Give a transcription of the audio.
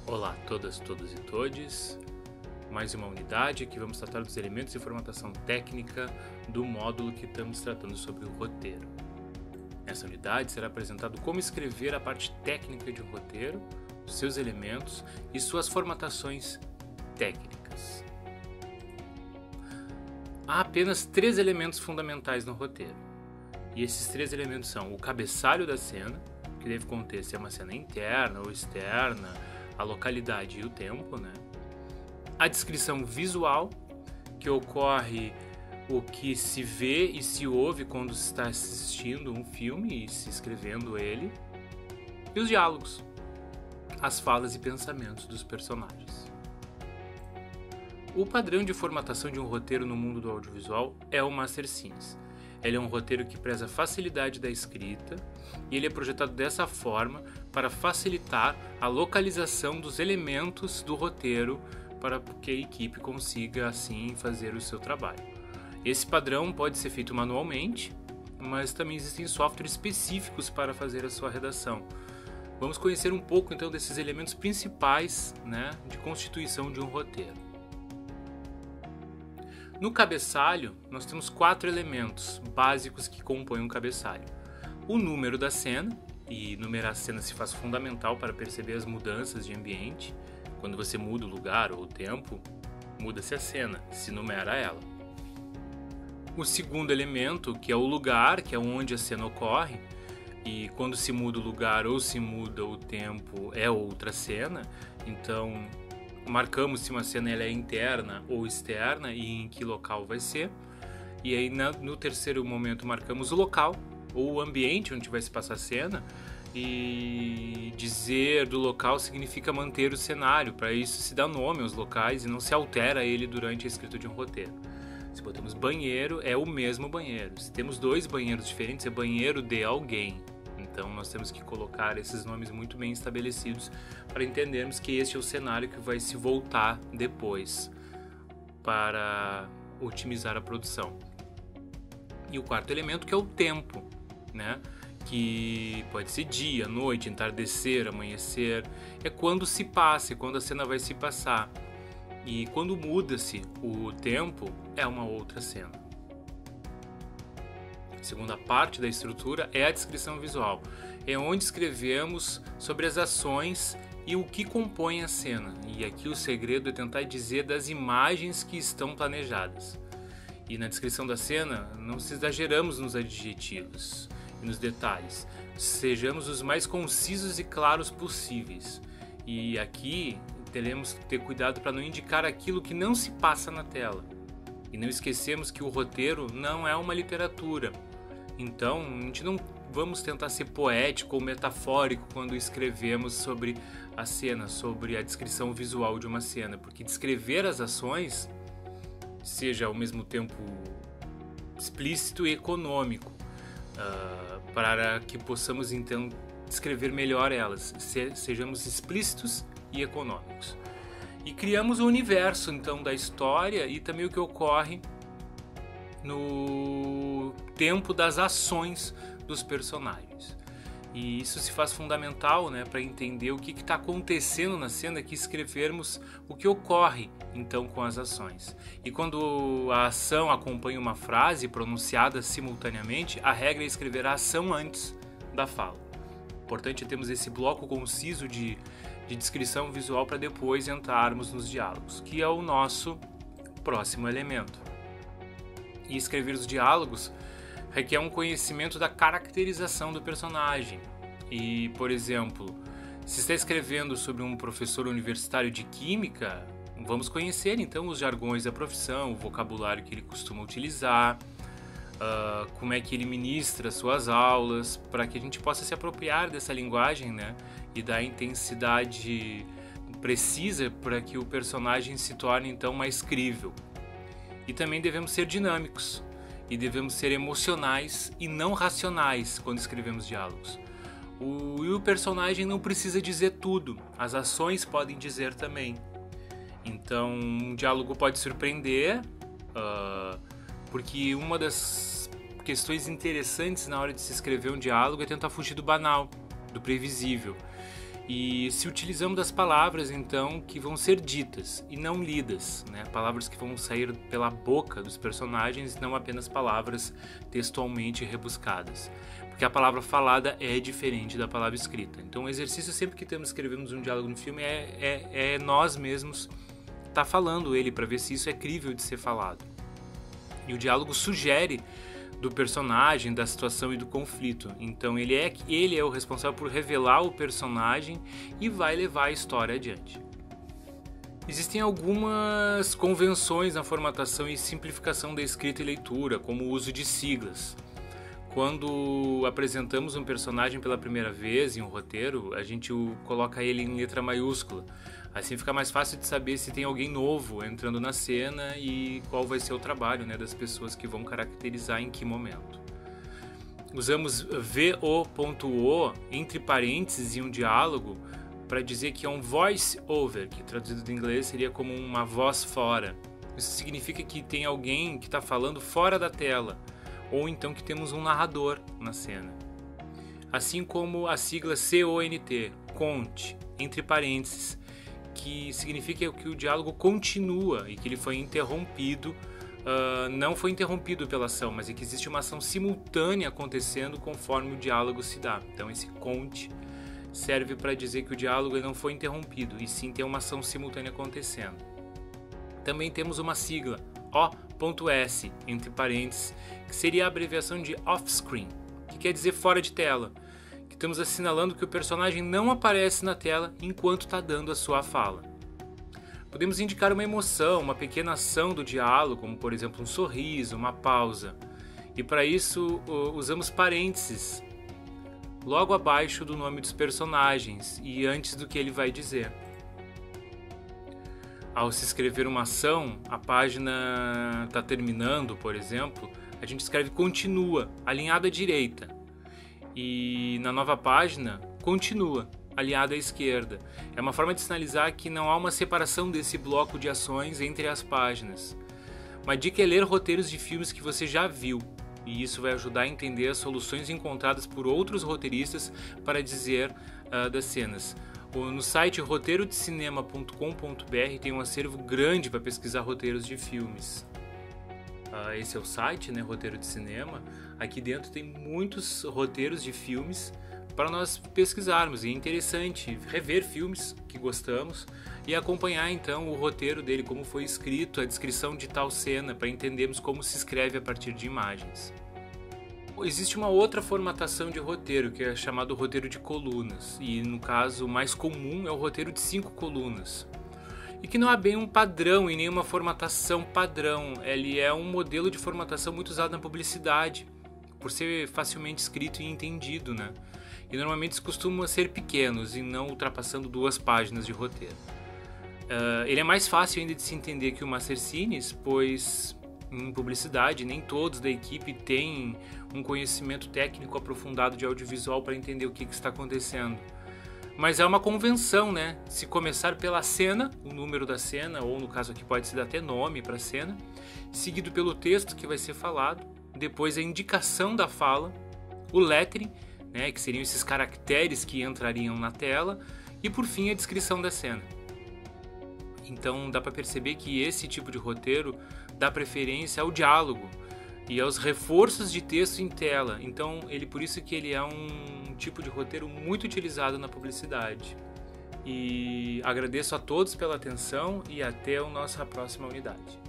Olá a todas, todos e todes. Mais uma unidade que vamos tratar dos elementos de formatação técnica do módulo que estamos tratando sobre o roteiro. Nessa unidade será apresentado como escrever a parte técnica de um roteiro, seus elementos e suas formatações técnicas. Há apenas 3 elementos fundamentais no roteiro. E esses 3 elementos são o cabeçalho da cena, que deve conter se é uma cena interna ou externa, a localidade e o tempo, né? A descrição visual, que ocorre o que se vê e se ouve quando se está assistindo um filme e se escrevendo ele. E os diálogos, as falas e pensamentos dos personagens. O padrão de formatação de um roteiro no mundo do audiovisual é o Master Scenes. Ele é um roteiro que preza a facilidade da escrita e ele é projetado dessa forma para facilitar a localização dos elementos do roteiro para que a equipe consiga assim fazer o seu trabalho. Esse padrão pode ser feito manualmente, mas também existem softwares específicos para fazer a sua redação. Vamos conhecer um pouco então desses elementos principais, de constituição de um roteiro. No cabeçalho, nós temos 4 elementos básicos que compõem um cabeçalho. O número da cena, e numerar a cena se faz fundamental para perceber as mudanças de ambiente. Quando você muda o lugar ou o tempo, muda-se a cena, se numera ela. O segundo elemento, que é o lugar, que é onde a cena ocorre, e quando se muda o lugar ou se muda o tempo é outra cena, então marcamos se uma cena ela é interna ou externa e em que local vai ser. E aí no terceiro momento marcamos o local ou o ambiente onde vai se passar a cena, e dizer do local significa manter o cenário, para isso se dá nome aos locais e não se altera ele durante a escrita de um roteiro. Se botamos banheiro, é o mesmo banheiro. Se temos 2 banheiros diferentes, é banheiro de alguém. Então nós temos que colocar esses nomes muito bem estabelecidos para entendermos que este é o cenário que vai se voltar depois para otimizar a produção. E o quarto elemento, que é o tempo, que pode ser dia, noite, entardecer, amanhecer, é quando se passa, é quando a cena vai se passar. E quando muda-se o tempo, é uma outra cena. A segunda parte da estrutura é a descrição visual. É onde escrevemos sobre as ações e o que compõe a cena. E aqui o segredo é tentar dizer das imagens que estão planejadas. E na descrição da cena, não se exageramos nos adjetivos e nos detalhes. Sejamos os mais concisos e claros possíveis. E aqui teremos que ter cuidado para não indicar aquilo que não se passa na tela. E não esquecemos que o roteiro não é uma literatura. Então, a gente não vamos tentar ser poético ou metafórico quando escrevemos sobre a cena, sobre a descrição visual de uma cena, porque descrever as ações seja ao mesmo tempo explícito e econômico, para que possamos então descrever melhor elas, sejamos explícitos e econômicos. E criamos o universo então da história e também o que ocorre no tempo das ações dos personagens. E isso se faz fundamental para entender o que está acontecendo na cena, que escrevermos o que ocorre então com as ações. E quando a ação acompanha uma frase pronunciada simultaneamente, a regra é escrever a ação antes da fala. Importante é termos esse bloco conciso de descrição visual para depois entrarmos nos diálogos, que é o nosso próximo elemento. E escrever os diálogos requer um conhecimento da caracterização do personagem. E, por exemplo, se está escrevendo sobre um professor universitário de química, vamos conhecer então os jargões da profissão, o vocabulário que ele costuma utilizar, como é que ele ministra suas aulas, para que a gente possa se apropriar dessa linguagem, e dar intensidade precisa para que o personagem se torne então mais crível. E também devemos ser dinâmicos e devemos ser emocionais e não racionais quando escrevemos diálogos. E o personagem não precisa dizer tudo, as ações podem dizer também. Então um diálogo pode surpreender, porque uma das questões interessantes na hora de se escrever um diálogo é tentar fugir do banal, do previsível. E se utilizamos das palavras, então, que vão ser ditas e não lidas, né? Palavras que vão sair pela boca dos personagens e não apenas palavras textualmente rebuscadas. Porque a palavra falada é diferente da palavra escrita. Então o exercício sempre que escrevemos um diálogo no filme é nós mesmos tá falando ele para ver se isso é crível de ser falado. E o diálogo sugere do personagem, da situação e do conflito. Então ele é o responsável por revelar o personagem e vai levar a história adiante. Existem algumas convenções na formatação e simplificação da escrita e leitura, como o uso de siglas. Quando apresentamos um personagem pela primeira vez em um roteiro, a gente coloca ele em letra maiúscula. Assim fica mais fácil de saber se tem alguém novo entrando na cena e qual vai ser o trabalho, né, das pessoas que vão caracterizar em que momento. Usamos VO.O entre parênteses em um diálogo para dizer que é um voice over, que traduzido do inglês seria como uma voz fora. Isso significa que tem alguém que está falando fora da tela, ou então que temos um narrador na cena. Assim como a sigla CONT, conte, entre parênteses, que significa que o diálogo continua e que ele foi interrompido, não foi interrompido pela ação, mas é que existe uma ação simultânea acontecendo conforme o diálogo se dá. Então esse conte serve para dizer que o diálogo não foi interrompido, e sim tem uma ação simultânea acontecendo. Também temos uma sigla, O.S, entre parênteses, que seria a abreviação de off-screen, que quer dizer fora de tela. Estamos assinalando que o personagem não aparece na tela enquanto está dando a sua fala. Podemos indicar uma emoção, uma pequena ação do diálogo, como por exemplo um sorriso, uma pausa. E para isso usamos parênteses logo abaixo do nome dos personagens e antes do que ele vai dizer. Ao se escrever uma ação, a página está terminando, por exemplo, a gente escreve continua, alinhado à direita. E na nova página, continua, alinhado à esquerda. É uma forma de sinalizar que não há uma separação desse bloco de ações entre as páginas. Uma dica é ler roteiros de filmes que você já viu, e isso vai ajudar a entender as soluções encontradas por outros roteiristas para dizer das cenas. No site roteirodecinema.com.br tem um acervo grande para pesquisar roteiros de filmes. Esse é o site, né, Roteiro de Cinema. Aqui dentro tem muitos roteiros de filmes para nós pesquisarmos. E é interessante rever filmes que gostamos e acompanhar então o roteiro dele, como foi escrito, a descrição de tal cena, para entendermos como se escreve a partir de imagens. Existe uma outra formatação de roteiro, que é chamado roteiro de colunas. E no caso o mais comum é o roteiro de 5 colunas. E que não há bem um padrão e nem uma formatação padrão. Ele é um modelo de formatação muito usado na publicidade, por ser facilmente escrito e entendido, né? E normalmente costumam ser pequenos e não ultrapassando 2 páginas de roteiro. Ele é mais fácil ainda de se entender que o Mastercines, pois em publicidade nem todos da equipe têm um conhecimento técnico aprofundado de audiovisual para entender o que está acontecendo. Mas é uma convenção, né? Se começar pela cena, o número da cena, ou no caso aqui pode ser até nome para a cena, seguido pelo texto que vai ser falado, depois a indicação da fala, o lettering, né, que seriam esses caracteres que entrariam na tela, e por fim a descrição da cena. Então dá para perceber que esse tipo de roteiro dá preferência ao diálogo e aos reforços de texto em tela. Então por isso que ele é um tipo de roteiro muito utilizado na publicidade. E agradeço a todos pela atenção e até a nossa próxima unidade.